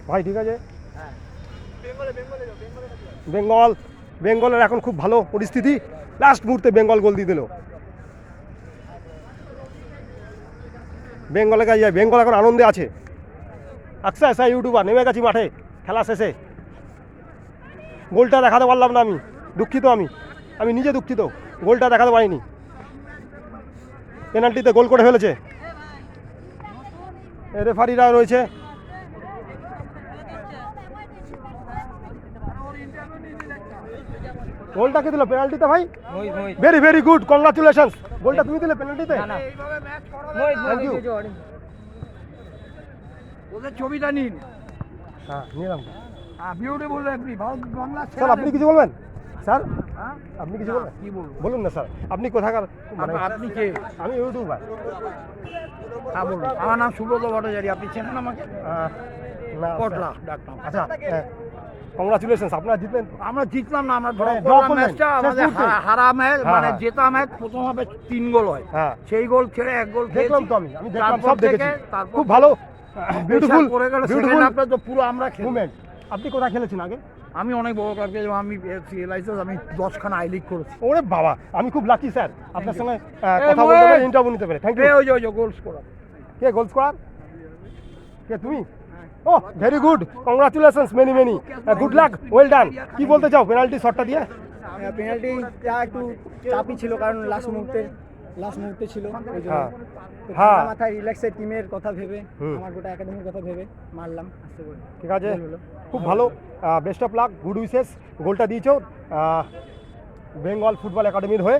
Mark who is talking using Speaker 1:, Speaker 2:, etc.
Speaker 1: ভাই ঠিক আছে। বেঙ্গলের এখন খুব ভালো পরিস্থিতি, লাস্ট মুহূর্তে বেঙ্গল গোল দিয়ে দিল। বেঙ্গলে কাজ যায়, বেঙ্গল এখন আনন্দে আছে। আচ্ছা আচ্ছা ইউটিউবার নেমে গেছি মাঠে খেলা শেষে। গোলটা দেখাতে পারলাম না, আমি দুঃখিত, আমি নিজে দুঃখিত, গোলটা দেখাতে পারিনি। পেনাল্টিতে গোল করে ফেলেছে, রেফারিরা রয়েছে। গোলটা কে দিল পেনাল্টিতে ভাই? Very very good, congratulations. গোলটা তুমি দিলে পেনাল্টিতে? Thank you.
Speaker 2: ওদের ছবিটা নিন।
Speaker 1: হ্যাঁ নিলাম।
Speaker 2: Beautiful referee, Bangla.
Speaker 1: স্যার আপনি কিছু বলবেন? স্যার
Speaker 2: হ্যাঁ
Speaker 1: আপনি কিছু বলবেন?
Speaker 2: কি বলবো?
Speaker 1: বলুন না স্যার, আপনি কোথাকার? মানে
Speaker 2: আপনি কে?
Speaker 1: আমি ইউটিউবার।
Speaker 2: হ্যাঁ বলুন। আমার নাম সুব্রত ভট্টাচারী, আপনি চেনেন আমাকে?
Speaker 1: না
Speaker 2: পটলা ডাকতাম।
Speaker 1: আচ্ছা কংগ্রাচুলেশনস, আপনারা জিতলেন।
Speaker 2: আমরা জিতলাম না, আমরা
Speaker 1: মানে
Speaker 2: ড্র
Speaker 1: draw
Speaker 2: করলাম
Speaker 1: করলেন,
Speaker 2: ম্যাচটা।
Speaker 1: শেষ
Speaker 2: আমাদের
Speaker 1: মুহূর্তে।
Speaker 2: হারা ম্যাচ
Speaker 1: হ্যাঁ,
Speaker 2: মানে
Speaker 1: হ্যাঁ।
Speaker 2: জেতা ম্যাচ প্রথম হবে 3 গোল হয়।
Speaker 1: হ্যাঁ
Speaker 2: সেই গোল ছেড়ে 1 গোল
Speaker 1: দেখলাম তো, আমি দেখলাম, সব দেখেছি।
Speaker 2: তারপর
Speaker 1: খুব ভালো, বিউটিফুল
Speaker 2: করে গেল সেকেন্ড
Speaker 1: বিউটিফুল
Speaker 2: হাফটা তো পুরো আমরা খেলি।
Speaker 1: মুভমেন্ট। আপনি কোথায় খেলেছেন আগে?
Speaker 2: আমি অনেক বড় ক্লাব খেলেছি, আমি লাইসেন্স, আমি 10খানা আই লিগ করেছি।
Speaker 1: ওরে বাবা, আমি খুব লাকি স্যার আপনার সঙ্গে
Speaker 2: এই
Speaker 1: কথা বলতে
Speaker 2: মহেশ।
Speaker 1: পেরে, ইন্টারভিউ নিতে পেরে। Thank you.
Speaker 2: ওই যে গোল স্কোরার।
Speaker 1: কে গোল স্কোরার? কে তুমি? ও very good, congratulations, many many good luck, well done. কি বলতে চাও পেনাল্টি শটটা দিয়ে?
Speaker 3: পেনাল্টিটা একটু চাপই ছিল, কারণ লাস্ট মুহূর্তে ছিল, ওই জন্য
Speaker 1: হ্যাঁ
Speaker 3: তো
Speaker 1: হ্যাঁ
Speaker 3: ঠান্ডা মাথায় রিল্যাক্সের টিমের কথা ভেবে,
Speaker 1: হুম।
Speaker 3: আমার গোটা একাডেমির কথা ভেবে মারলাম আস্তে করে।
Speaker 1: ঠিক আছে,
Speaker 3: গোল হলো।
Speaker 1: খুব ভালো, best of luck, good wishes. গোলটা দিয়েছো বেঙ্গল ফুটবল একাডেমির হয়ে।